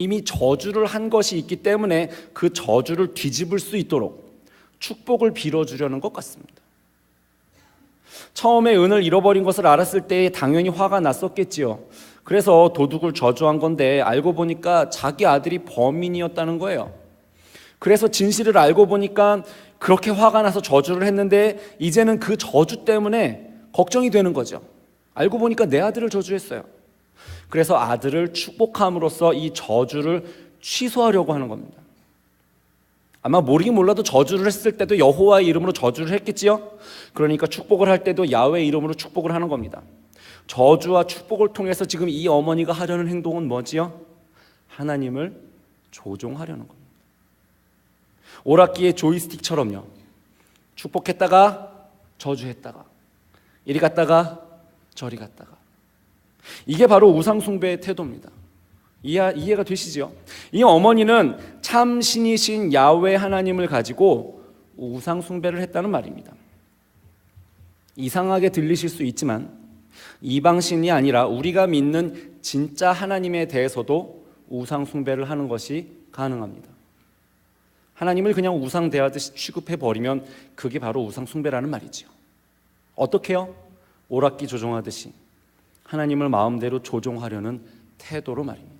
이미 저주를 한 것이 있기 때문에 그 저주를 뒤집을 수 있도록 축복을 빌어주려는 것 같습니다. 처음에 은을 잃어버린 것을 알았을 때 당연히 화가 났었겠지요. 그래서 도둑을 저주한 건데 알고 보니까 자기 아들이 범인이었다는 거예요. 그래서 진실을 알고 보니까 그렇게 화가 나서 저주를 했는데 이제는 그 저주 때문에 걱정이 되는 거죠. 알고 보니까 내 아들을 저주했어요. 그래서 아들을 축복함으로써 이 저주를 취소하려고 하는 겁니다. 아마 모르긴 몰라도 저주를 했을 때도 여호와의 이름으로 저주를 했겠지요. 그러니까 축복을 할 때도 야훼의 이름으로 축복을 하는 겁니다. 저주와 축복을 통해서 지금 이 어머니가 하려는 행동은 뭐지요? 하나님을 조종하려는 겁니다. 오락기의 조이스틱처럼요. 축복했다가 저주했다가 이리 갔다가 저리 갔다가. 이게 바로 우상숭배의 태도입니다. 이해가 되시죠? 이 어머니는 참 신이신 야훼 하나님을 가지고 우상숭배를 했다는 말입니다. 이상하게 들리실 수 있지만 이방신이 아니라 우리가 믿는 진짜 하나님에 대해서도 우상숭배를 하는 것이 가능합니다. 하나님을 그냥 우상 대하듯이 취급해버리면 그게 바로 우상숭배라는 말이지요. 어떻게요? 오락기 조종하듯이 하나님을 마음대로 조종하려는 태도로 말입니다.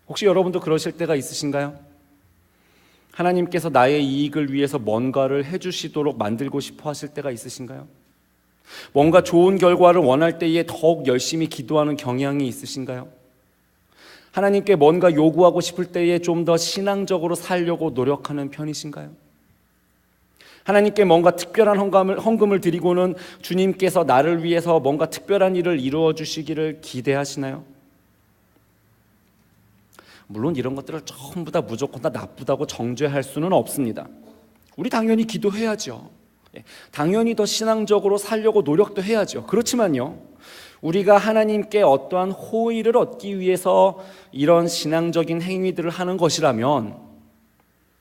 혹시 여러분도 그러실 때가 있으신가요? 하나님께서 나의 이익을 위해서 뭔가를 해주시도록 만들고 싶어 하실 때가 있으신가요? 뭔가 좋은 결과를 원할 때에 더욱 열심히 기도하는 경향이 있으신가요? 하나님께 뭔가 요구하고 싶을 때에 좀 더 신앙적으로 살려고 노력하는 편이신가요? 하나님께 뭔가 특별한 헌금을 드리고는 주님께서 나를 위해서 뭔가 특별한 일을 이루어 주시기를 기대하시나요? 물론 이런 것들을 전부 다 무조건 다 나쁘다고 정죄할 수는 없습니다. 우리 당연히 기도해야죠. 당연히 더 신앙적으로 살려고 노력도 해야죠. 그렇지만요, 우리가 하나님께 어떠한 호의를 얻기 위해서 이런 신앙적인 행위들을 하는 것이라면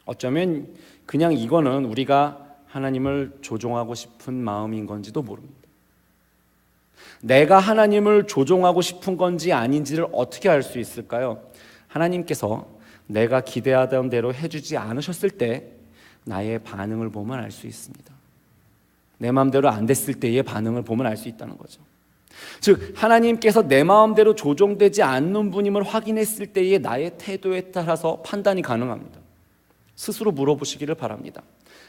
어쩌면 그냥 이거는 우리가 하나님을 조종하고 싶은 마음인 건지도 모릅니다. 내가 하나님을 조종하고 싶은 건지 아닌지를 어떻게 알 수 있을까요? 하나님께서 내가 기대하던 대로 해주지 않으셨을 때 나의 반응을 보면 알 수 있습니다. 내 마음대로 안 됐을 때의 반응을 보면 알 수 있다는 거죠. 즉 하나님께서 내 마음대로 조종되지 않는 분임을 확인했을 때의 나의 태도에 따라서 판단이 가능합니다. 스스로 물어보시기를 바랍니다.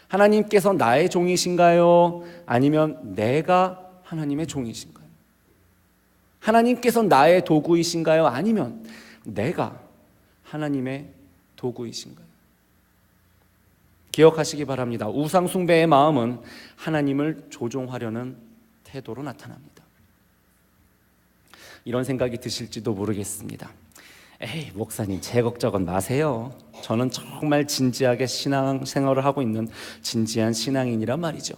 하나님께서 나의 종이신가요? 아니면 내가 하나님의 종이신가요? 하나님께서 나의 도구이신가요? 아니면 내가 하나님의 도구이신가요? 기억하시기 바랍니다. 우상숭배의 마음은 하나님을 조종하려는 태도로 나타납니다. 이런 생각이 드실지도 모르겠습니다. 에이, 목사님 제 걱정은 마세요. 저는 정말 진지하게 신앙생활을 하고 있는 진지한 신앙인이란 말이죠.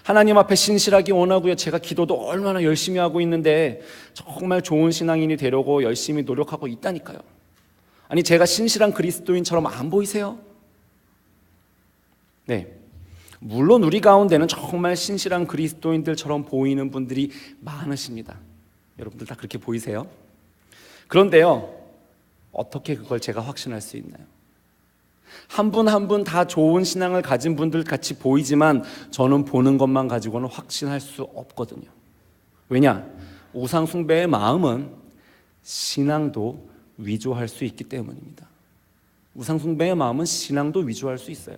하나님 앞에 신실하기 원하고요. 제가 기도도 얼마나 열심히 하고 있는데 정말 좋은 신앙인이 되려고 열심히 노력하고 있다니까요. 아니 제가 신실한 그리스도인처럼 안 보이세요? 네, 물론 우리 가운데는 정말 신실한 그리스도인들처럼 보이는 분들이 많으십니다. 여러분들 다 그렇게 보이세요? 그런데요, 어떻게 그걸 제가 확신할 수 있나요? 한 분 한 분 다 좋은 신앙을 가진 분들 같이 보이지만 저는 보는 것만 가지고는 확신할 수 없거든요. 왜냐? 우상 숭배의 마음은 신앙도 위조할 수 있기 때문입니다. 우상 숭배의 마음은 신앙도 위조할 수 있어요.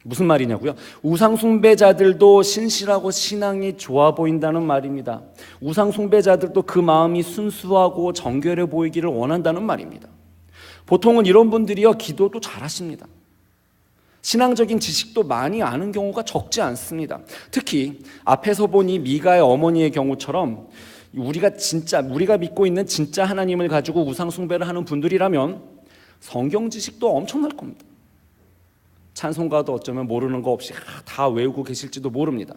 무슨 말이냐고요? 우상 숭배자들도 신실하고 신앙이 좋아 보인다는 말입니다. 우상 숭배자들도 그 마음이 순수하고 정결해 보이기를 원한다는 말입니다. 보통은 이런 분들이요, 기도도 잘하십니다. 신앙적인 지식도 많이 아는 경우가 적지 않습니다. 특히 앞에서 본 이 미가의 어머니의 경우처럼 우리가 믿고 있는 진짜 하나님을 가지고 우상 숭배를 하는 분들이라면 성경 지식도 엄청날 겁니다. 찬송가도 어쩌면 모르는 거 없이 다 외우고 계실지도 모릅니다.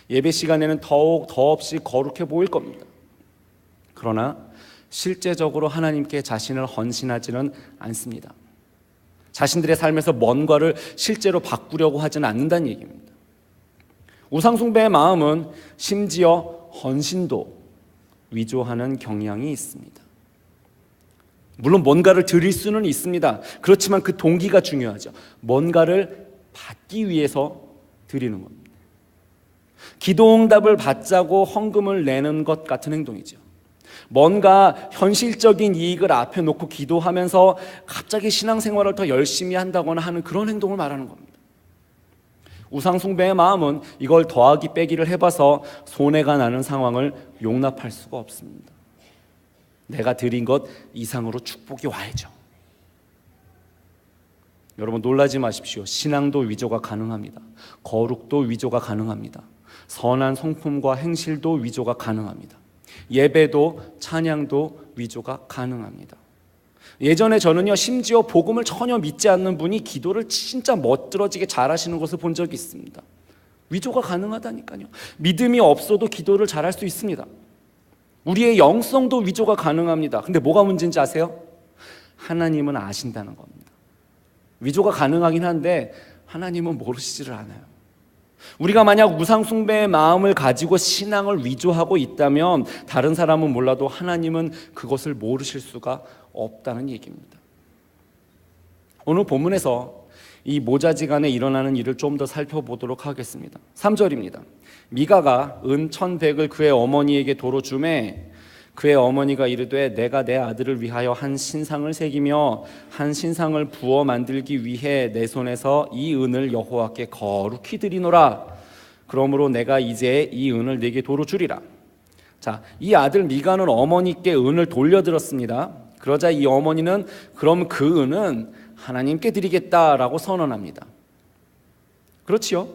예배 시간에는 더없이 거룩해 보일 겁니다. 그러나 실제적으로 하나님께 자신을 헌신하지는 않습니다. 자신들의 삶에서 뭔가를 실제로 바꾸려고 하지는 않는다는 얘기입니다. 우상숭배의 마음은 심지어 헌신도 위조하는 경향이 있습니다. 물론 뭔가를 드릴 수는 있습니다. 그렇지만 그 동기가 중요하죠. 뭔가를 받기 위해서 드리는 겁니다. 기도응답을 받자고 헌금을 내는 것 같은 행동이죠. 뭔가 현실적인 이익을 앞에 놓고 기도하면서 갑자기 신앙생활을 더 열심히 한다거나 하는 그런 행동을 말하는 겁니다. 우상숭배의 마음은 이걸 더하기 빼기를 해봐서 손해가 나는 상황을 용납할 수가 없습니다. 내가 드린 것 이상으로 축복이 와야죠. 여러분 놀라지 마십시오. 신앙도 위조가 가능합니다. 거룩도 위조가 가능합니다. 선한 성품과 행실도 위조가 가능합니다. 예배도 찬양도 위조가 가능합니다. 예전에 저는요, 심지어 복음을 전혀 믿지 않는 분이 기도를 진짜 멋들어지게 잘하시는 것을 본 적이 있습니다. 위조가 가능하다니까요. 믿음이 없어도 기도를 잘할 수 있습니다. 우리의 영성도 위조가 가능합니다. 근데 뭐가 문제인지 아세요? 하나님은 아신다는 겁니다. 위조가 가능하긴 한데 하나님은 모르시지를 않아요. 우리가 만약 우상숭배의 마음을 가지고 신앙을 위조하고 있다면 다른 사람은 몰라도 하나님은 그것을 모르실 수가 없다는 얘기입니다. 오늘 본문에서 이 모자지간에 일어나는 일을 좀 더 살펴보도록 하겠습니다. 3절입니다. 미가가 은 1,100을 그의 어머니에게 도로 주매 그의 어머니가 이르되 내가 내 아들을 위하여 한 신상을 새기며 한 신상을 부어 만들기 위해 내 손에서 이 은을 여호와께 거룩히 드리노라. 그러므로 내가 이제 이 은을 네게 도로 주리라. 자, 이 아들 미가는 어머니께 은을 돌려드렸습니다. 그러자 이 어머니는 그럼 그 은은 하나님께 드리겠다라고 선언합니다. 그렇지요?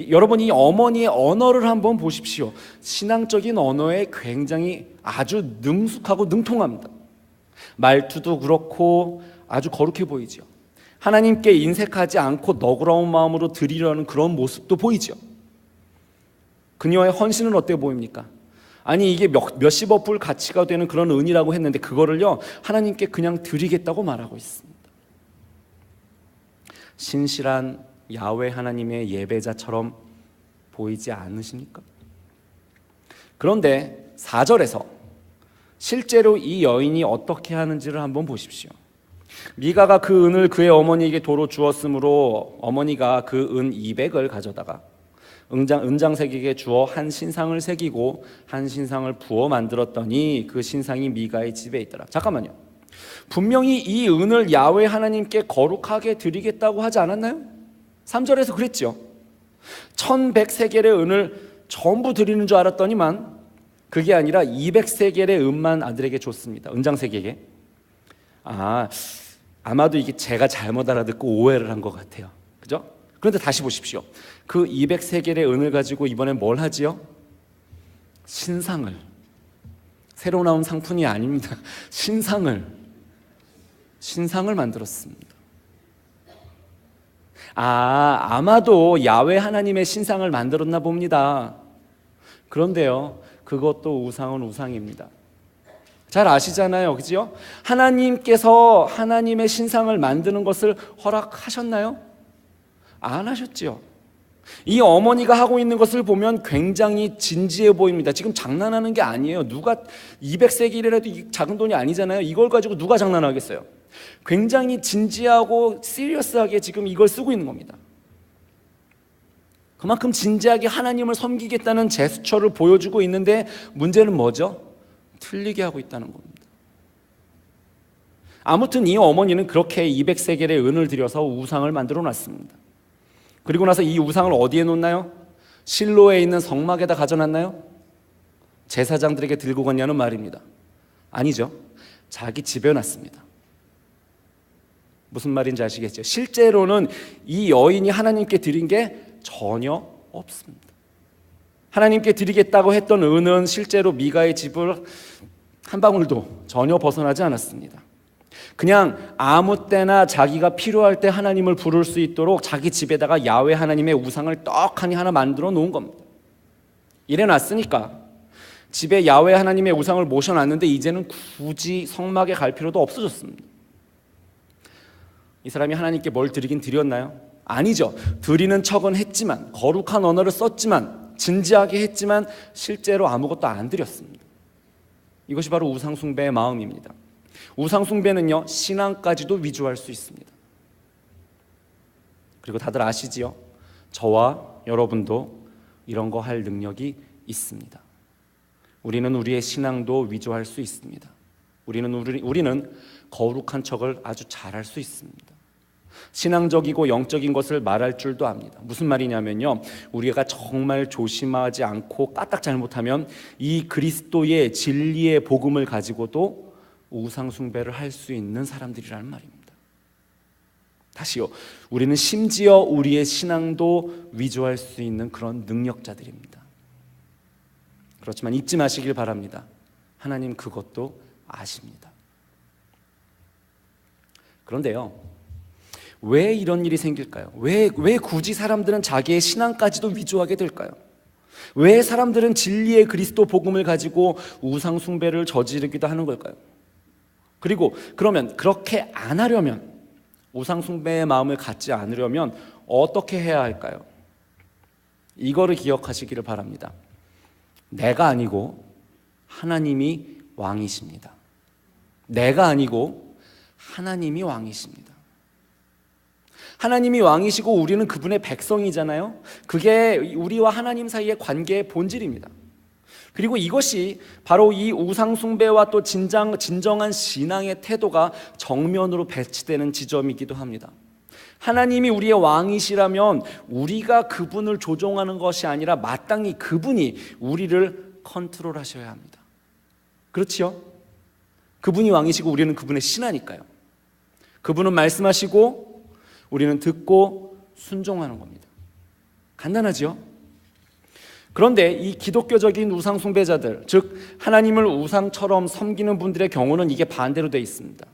여러분 이 어머니의 언어를 한번 보십시오. 신앙적인 언어에 굉장히 아주 능숙하고 능통합니다. 말투도 그렇고 아주 거룩해 보이죠. 하나님께 인색하지 않고 너그러운 마음으로 드리려는 그런 모습도 보이죠. 그녀의 헌신은 어때 보입니까? 아니 이게 몇십억 불 가치가 되는 그런 은이라고 했는데 그거를요 하나님께 그냥 드리겠다고 말하고 있습니다. 신실한 야훼 하나님의 예배자처럼 보이지 않으십니까? 그런데 4절에서 실제로 이 여인이 어떻게 하는지를 한번 보십시오. 미가가 그 은을 그의 어머니에게 도로 주었으므로 어머니가 그 은 200을 가져다가 은장색에게 주어 한 신상을 새기고 한 신상을 부어 만들었더니 그 신상이 미가의 집에 있더라. 잠깐만요. 분명히 이 은을 야훼 하나님께 거룩하게 드리겠다고 하지 않았나요? 3절에서 그랬죠. 1,100세겔의 은을 전부 드리는 줄 알았더니만 그게 아니라 200세겔의 은만 아들에게 줬습니다. 은장색에게. 아마도 이게 제가 잘못 알아듣고 오해를 한 것 같아요. 그죠? 그런데 다시 보십시오. 그 200세겔의 은을 가지고 이번엔 뭘 하지요? 신상을. 새로 나온 상품이 아닙니다. 신상을 만들었습니다. 아마도 야훼 하나님의 신상을 만들었나 봅니다. 그런데요, 그것도 우상은 우상입니다. 잘 아시잖아요, 그죠? 하나님께서 하나님의 신상을 만드는 것을 허락하셨나요? 안 하셨지요. 이 어머니가 하고 있는 것을 보면 굉장히 진지해 보입니다. 지금 장난하는 게 아니에요. 누가 200세겔이라도 작은 돈이 아니잖아요. 이걸 가지고 누가 장난하겠어요? 굉장히 진지하고 시리어스하게 지금 이걸 쓰고 있는 겁니다. 그만큼 진지하게 하나님을 섬기겠다는 제스처를 보여주고 있는데 문제는 뭐죠? 틀리게 하고 있다는 겁니다. 아무튼 이 어머니는 그렇게 200세겔의 은을 들여서 우상을 만들어 놨습니다. 그리고 나서 이 우상을 어디에 놓나요? 실로에 있는 성막에다 가져놨나요? 제사장들에게 들고 갔냐는 말입니다. 아니죠. 자기 집에 놨습니다. 무슨 말인지 아시겠죠? 실제로는 이 여인이 하나님께 드린 게 전혀 없습니다. 하나님께 드리겠다고 했던 은은 실제로 미가의 집을 한 방울도 전혀 벗어나지 않았습니다. 그냥 아무 때나 자기가 필요할 때 하나님을 부를 수 있도록 자기 집에다가 야훼 하나님의 우상을 떡하니 하나 만들어 놓은 겁니다. 이래 놨으니까 집에 야훼 하나님의 우상을 모셔놨는데 이제는 굳이 성막에 갈 필요도 없어졌습니다. 이 사람이 하나님께 뭘 드리긴 드렸나요? 아니죠. 드리는 척은 했지만, 거룩한 언어를 썼지만, 진지하게 했지만 실제로 아무것도 안 드렸습니다. 이것이 바로 우상숭배의 마음입니다. 우상 숭배는요, 신앙까지도 위조할 수 있습니다. 그리고 다들 아시지요? 저와 여러분도 이런 거 할 능력이 있습니다. 우리는 우리의 신앙도 위조할 수 있습니다. 우리는 거룩한 척을 아주 잘할 수 있습니다. 신앙적이고 영적인 것을 말할 줄도 압니다. 무슨 말이냐면요, 우리가 정말 조심하지 않고 까딱 잘못하면 이 그리스도의 진리의 복음을 가지고도 우상 숭배를 할 수 있는 사람들이라는 말입니다. 다시요, 우리는 심지어 우리의 신앙도 위조할 수 있는 그런 능력자들입니다. 그렇지만 잊지 마시길 바랍니다. 하나님 그것도 아십니다. 그런데요, 왜 이런 일이 생길까요? 왜 굳이 사람들은 자기의 신앙까지도 위조하게 될까요? 왜 사람들은 진리의 그리스도 복음을 가지고 우상 숭배를 저지르기도 하는 걸까요? 그리고 그러면 그렇게 안 하려면, 우상 숭배의 마음을 갖지 않으려면 어떻게 해야 할까요? 이거를 기억하시기를 바랍니다. 내가 아니고 하나님이 왕이십니다. 내가 아니고 하나님이 왕이십니다. 하나님이 왕이시고 우리는 그분의 백성이잖아요. 그게 우리와 하나님 사이의 관계의 본질입니다. 그리고 이것이 바로 이 우상 숭배와 또 진정한 신앙의 태도가 정면으로 배치되는 지점이기도 합니다. 하나님이 우리의 왕이시라면 우리가 그분을 조종하는 것이 아니라 마땅히 그분이 우리를 컨트롤하셔야 합니다. 그렇지요? 그분이 왕이시고 우리는 그분의 신하니까요. 그분은 말씀하시고 우리는 듣고 순종하는 겁니다. 간단하죠? 그런데 이 기독교적인 우상 숭배자들, 즉 하나님을 우상처럼 섬기는 분들의 경우는 이게 반대로 되어 있습니다.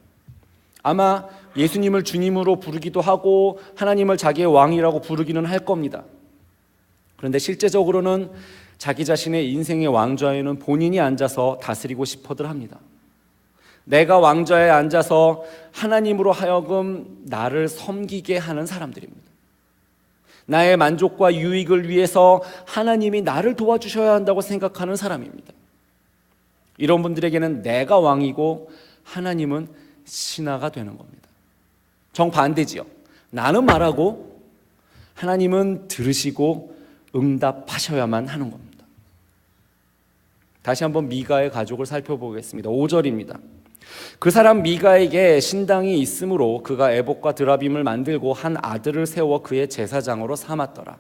아마 예수님을 주님으로 부르기도 하고 하나님을 자기의 왕이라고 부르기는 할 겁니다. 그런데 실제적으로는 자기 자신의 인생의 왕좌에는 본인이 앉아서 다스리고 싶어들 합니다. 내가 왕좌에 앉아서 하나님으로 하여금 나를 섬기게 하는 사람들입니다. 나의 만족과 유익을 위해서 하나님이 나를 도와주셔야 한다고 생각하는 사람입니다. 이런 분들에게는 내가 왕이고 하나님은 신하가 되는 겁니다. 정반대지요. 나는 말하고 하나님은 들으시고 응답하셔야만 하는 겁니다. 다시 한번 미가의 가족을 살펴보겠습니다. 5절입니다. 그 사람 미가에게 신당이 있으므로 그가 에봇과 드라빔을 만들고 한 아들을 세워 그의 제사장으로 삼았더라.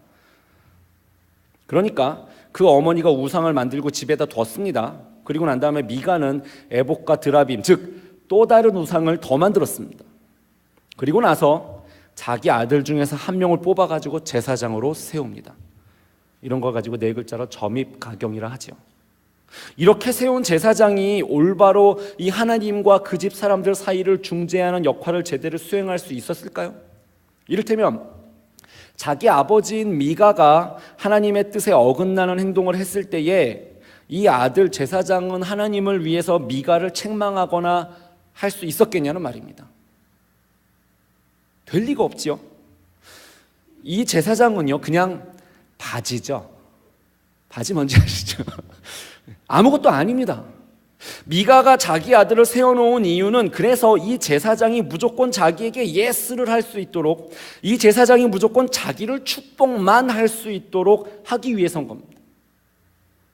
그러니까 그 어머니가 우상을 만들고 집에다 뒀습니다. 그리고 난 다음에 미가는 에봇과 드라빔, 즉 또 다른 우상을 더 만들었습니다. 그리고 나서 자기 아들 중에서 한 명을 뽑아가지고 제사장으로 세웁니다. 이런 거 가지고 네 글자로 점입가경이라 하죠. 이렇게 세운 제사장이 올바로 이 하나님과 그 집 사람들 사이를 중재하는 역할을 제대로 수행할 수 있었을까요? 이를테면 자기 아버지인 미가가 하나님의 뜻에 어긋나는 행동을 했을 때에 이 아들 제사장은 하나님을 위해서 미가를 책망하거나 할 수 있었겠냐는 말입니다. 될 리가 없지요. 이 제사장은요, 그냥 바지죠. 바지 뭔지 아시죠? 아무것도 아닙니다. 미가가 자기 아들을 세워놓은 이유는 그래서 이 제사장이 무조건 자기에게 예스를 할 수 있도록, 이 제사장이 무조건 자기를 축복만 할 수 있도록 하기 위해서인 겁니다.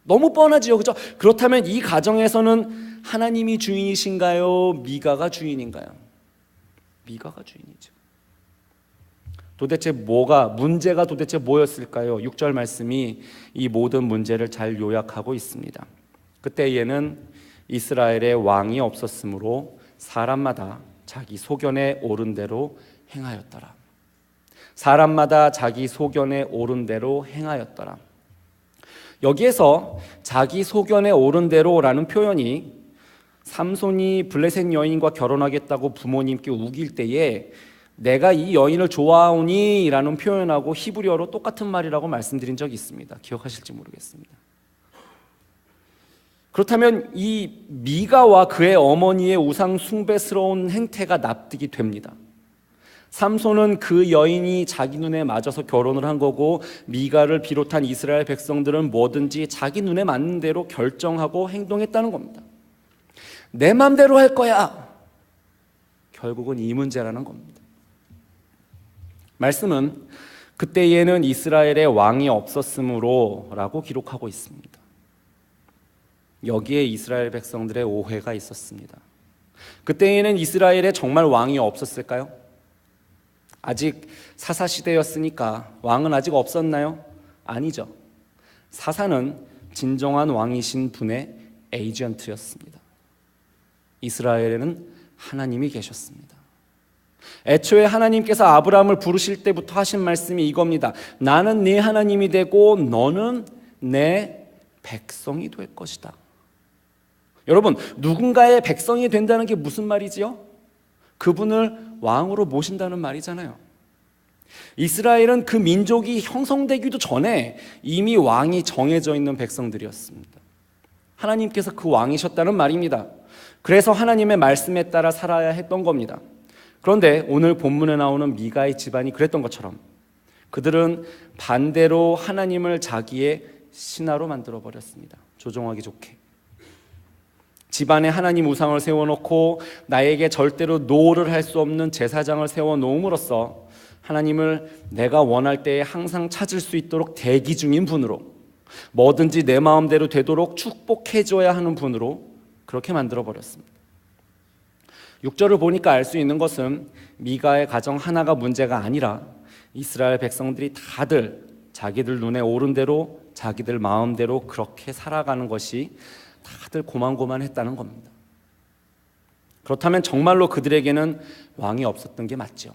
너무 뻔하지요, 그렇죠? 그렇다면 이 가정에서는 하나님이 주인이신가요? 미가가 주인인가요? 미가가 주인이죠. 도대체 문제가 도대체 뭐였을까요? 6절 말씀이 이 모든 문제를 잘 요약하고 있습니다. 그때에는 이스라엘의 왕이 없었으므로 사람마다 자기 소견에 오른 대로 행하였더라. 사람마다 자기 소견에 오른 대로 행하였더라. 여기에서 자기 소견에 오른 대로라는 표현이 삼손이 블레셋 여인과 결혼하겠다고 부모님께 우길 때에 내가 이 여인을 좋아하오니 라는 표현하고 히브리어로 똑같은 말이라고 말씀드린 적이 있습니다. 기억하실지 모르겠습니다. 그렇다면 이 미가와 그의 어머니의 우상 숭배스러운 행태가 납득이 됩니다. 삼손은 그 여인이 자기 눈에 맞아서 결혼을 한 거고, 미가를 비롯한 이스라엘 백성들은 뭐든지 자기 눈에 맞는 대로 결정하고 행동했다는 겁니다. 내 맘대로 할 거야. 결국은 이 문제라는 겁니다. 말씀은 그때에는 이스라엘에 왕이 없었으므로 라고 기록하고 있습니다. 여기에 이스라엘 백성들의 오해가 있었습니다. 그때에는 이스라엘에 정말 왕이 없었을까요? 아직 사사시대였으니까 왕은 아직 없었나요? 아니죠. 사사는 진정한 왕이신 분의 에이전트였습니다. 이스라엘에는 하나님이 계셨습니다. 애초에 하나님께서 아브라함을 부르실 때부터 하신 말씀이 이겁니다. 나는 네 하나님이 되고 너는 내 백성이 될 것이다. 여러분, 누군가의 백성이 된다는 게 무슨 말이지요? 그분을 왕으로 모신다는 말이잖아요. 이스라엘은 그 민족이 형성되기도 전에 이미 왕이 정해져 있는 백성들이었습니다. 하나님께서 그 왕이셨다는 말입니다. 그래서 하나님의 말씀에 따라 살아야 했던 겁니다. 그런데 오늘 본문에 나오는 미가의 집안이 그랬던 것처럼 그들은 반대로 하나님을 자기의 신하로 만들어버렸습니다. 조종하기 좋게. 집안에 하나님 우상을 세워놓고 나에게 절대로 노를 할 수 없는 제사장을 세워놓음으로써 하나님을 내가 원할 때에 항상 찾을 수 있도록 대기 중인 분으로, 뭐든지 내 마음대로 되도록 축복해줘야 하는 분으로 그렇게 만들어버렸습니다. 6절을 보니까 알 수 있는 것은 미가의 가정 하나가 문제가 아니라 이스라엘 백성들이 다들 자기들 눈에 오른 대로 자기들 마음대로 그렇게 살아가는 것이 다들 고만고만했다는 겁니다. 그렇다면 정말로 그들에게는 왕이 없었던 게 맞죠.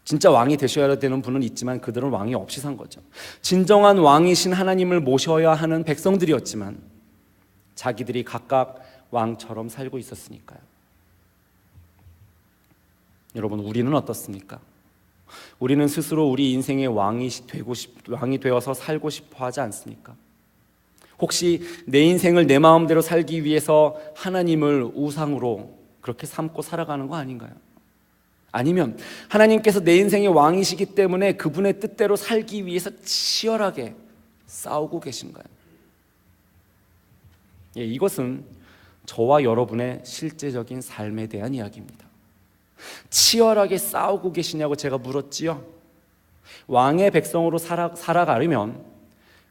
진짜 왕이 되셔야 되는 분은 있지만 그들은 왕이 없이 산 거죠. 진정한 왕이신 하나님을 모셔야 하는 백성들이었지만 자기들이 각각 왕처럼 살고 있었으니까요. 여러분, 우리는 어떻습니까? 우리는 스스로 우리 인생의 왕이 되어서 살고 싶어 하지 않습니까? 혹시 내 인생을 내 마음대로 살기 위해서 하나님을 우상으로 그렇게 삼고 살아가는 거 아닌가요? 아니면 하나님께서 내 인생의 왕이시기 때문에 그분의 뜻대로 살기 위해서 치열하게 싸우고 계신가요? 예, 이것은 저와 여러분의 실제적인 삶에 대한 이야기입니다. 치열하게 싸우고 계시냐고 제가 물었지요. 왕의 백성으로 살아가려면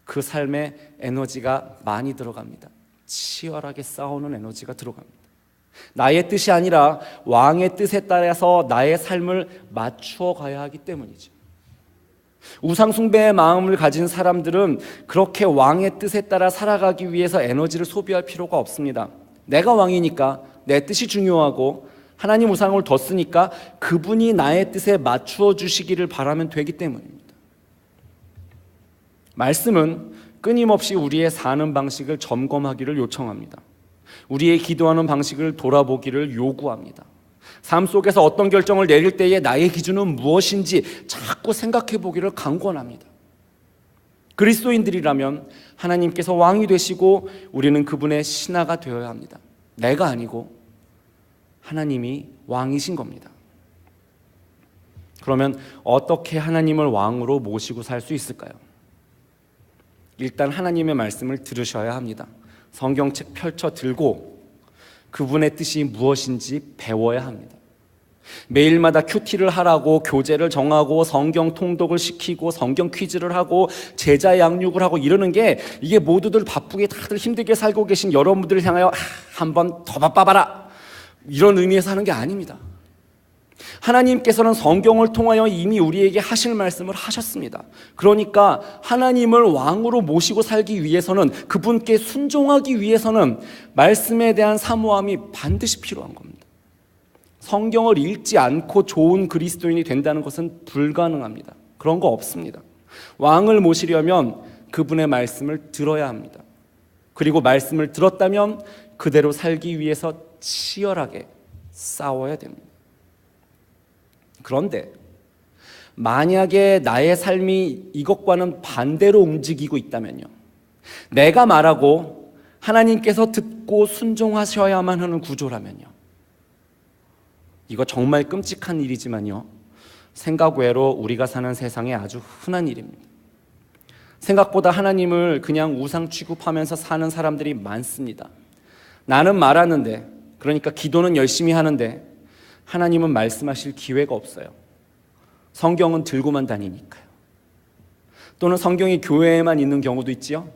그 삶에 에너지가 많이 들어갑니다. 치열하게 싸우는 에너지가 들어갑니다. 나의 뜻이 아니라 왕의 뜻에 따라서 나의 삶을 맞추어 가야 하기 때문이죠. 우상숭배의 마음을 가진 사람들은 그렇게 왕의 뜻에 따라 살아가기 위해서 에너지를 소비할 필요가 없습니다. 내가 왕이니까 내 뜻이 중요하고 하나님 우상을 뒀으니까 그분이 나의 뜻에 맞추어 주시기를 바라면 되기 때문입니다. 말씀은 끊임없이 우리의 사는 방식을 점검하기를 요청합니다. 우리의 기도하는 방식을 돌아보기를 요구합니다. 삶 속에서 어떤 결정을 내릴 때에 나의 기준은 무엇인지 자꾸 생각해 보기를 강권합니다. 그리스도인들이라면 하나님께서 왕이 되시고 우리는 그분의 신하가 되어야 합니다. 내가 아니고 하나님이 왕이신 겁니다. 그러면 어떻게 하나님을 왕으로 모시고 살 수 있을까요? 일단 하나님의 말씀을 들으셔야 합니다. 성경책 펼쳐 들고 그분의 뜻이 무엇인지 배워야 합니다. 매일마다 큐티를 하라고 교재를 정하고 성경 통독을 시키고 성경 퀴즈를 하고 제자 양육을 하고 이러는 게 이게 모두들 바쁘게 다들 힘들게 살고 계신 여러분들을 향하여 한번 더 바빠봐라 이런 의미에서 하는 게 아닙니다. 하나님께서는 성경을 통하여 이미 우리에게 하실 말씀을 하셨습니다. 그러니까 하나님을 왕으로 모시고 살기 위해서는, 그분께 순종하기 위해서는 말씀에 대한 사모함이 반드시 필요한 겁니다. 성경을 읽지 않고 좋은 그리스도인이 된다는 것은 불가능합니다. 그런 거 없습니다. 왕을 모시려면 그분의 말씀을 들어야 합니다. 그리고 말씀을 들었다면 그대로 살기 위해서 치열하게 싸워야 됩니다. 그런데 만약에 나의 삶이 이것과는 반대로 움직이고 있다면요, 내가 말하고 하나님께서 듣고 순종하셔야만 하는 구조라면요, 이거 정말 끔찍한 일이지만요, 생각 외로 우리가 사는 세상에 아주 흔한 일입니다. 생각보다 하나님을 그냥 우상 취급하면서 사는 사람들이 많습니다. 나는 말하는데, 그러니까 기도는 열심히 하는데 하나님은 말씀하실 기회가 없어요. 성경은 들고만 다니니까요. 또는 성경이 교회에만 있는 경우도 있지요.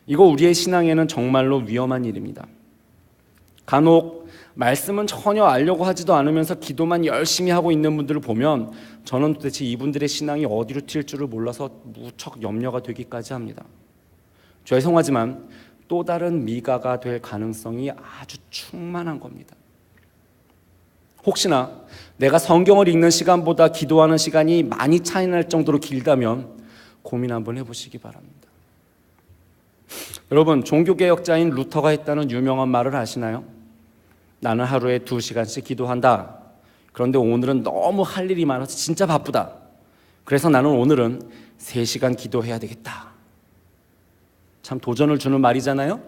이거 우리의 신앙에는 정말로 위험한 일입니다. 간혹 말씀은 전혀 알려고 하지도 않으면서 기도만 열심히 하고 있는 분들을 보면 저는 도대체 이분들의 신앙이 어디로 튈 줄을 몰라서 무척 염려가 되기까지 합니다. 죄송하지만 또 다른 미가가 될 가능성이 아주 충만한 겁니다. 혹시나 내가 성경을 읽는 시간보다 기도하는 시간이 많이 차이 날 정도로 길다면 고민 한번 해보시기 바랍니다. 여러분, 종교개혁자인 루터가 했다는 유명한 말을 아시나요? 나는 하루에 2시간씩 기도한다. 그런데 오늘은 너무 할 일이 많아서 진짜 바쁘다. 그래서 나는 오늘은 3시간 기도해야 되겠다. 참 도전을 주는 말이잖아요.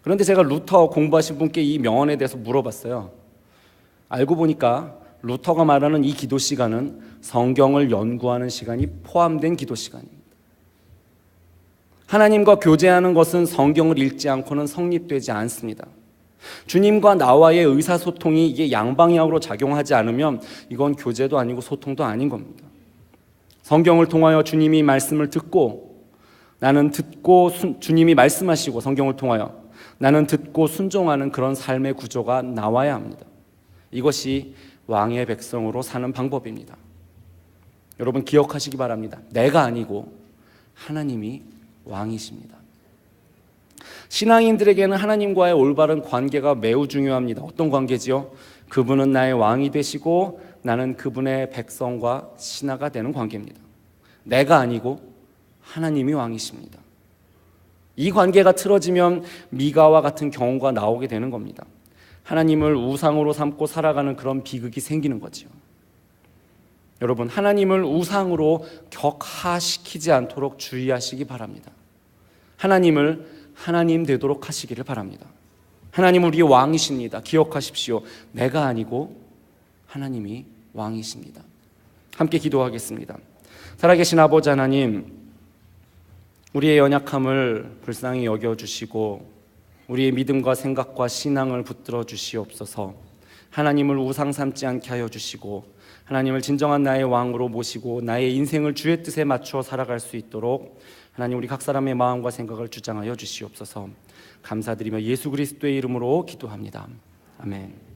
그런데 제가 루터 공부하신 분께 이 명언에 대해서 물어봤어요. 알고 보니까 루터가 말하는 이 기도 시간은 성경을 연구하는 시간이 포함된 기도 시간입니다. 하나님과 교제하는 것은 성경을 읽지 않고는 성립되지 않습니다. 주님과 나와의 의사소통이 이게 양방향으로 작용하지 않으면 이건 교제도 아니고 소통도 아닌 겁니다. 성경을 통하여 주님이 말씀을 듣고 나는 듣고 주님이 말씀하시고 성경을 통하여 나는 듣고 순종하는 그런 삶의 구조가 나와야 합니다. 이것이 왕의 백성으로 사는 방법입니다. 여러분 기억하시기 바랍니다. 내가 아니고 하나님이 왕이십니다. 신앙인들에게는 하나님과의 올바른 관계가 매우 중요합니다. 어떤 관계지요? 그분은 나의 왕이 되시고 나는 그분의 백성과 신하가 되는 관계입니다. 내가 아니고 하나님이 왕이십니다. 이 관계가 틀어지면 미가와 같은 경우가 나오게 되는 겁니다. 하나님을 우상으로 삼고 살아가는 그런 비극이 생기는 거죠. 여러분, 하나님을 우상으로 격하시키지 않도록 주의하시기 바랍니다. 하나님을 하나님 되도록 하시기를 바랍니다. 하나님은 우리의 왕이십니다. 기억하십시오. 내가 아니고 하나님이 왕이십니다. 함께 기도하겠습니다. 살아계신 아버지 하나님, 우리의 연약함을 불쌍히 여겨주시고 우리의 믿음과 생각과 신앙을 붙들어 주시옵소서. 하나님을 우상 삼지 않게 하여 주시고 하나님을 진정한 나의 왕으로 모시고 나의 인생을 주의 뜻에 맞추어 살아갈 수 있도록 하나님 우리 각 사람의 마음과 생각을 주장하여 주시옵소서. 감사드리며 예수 그리스도의 이름으로 기도합니다. 아멘.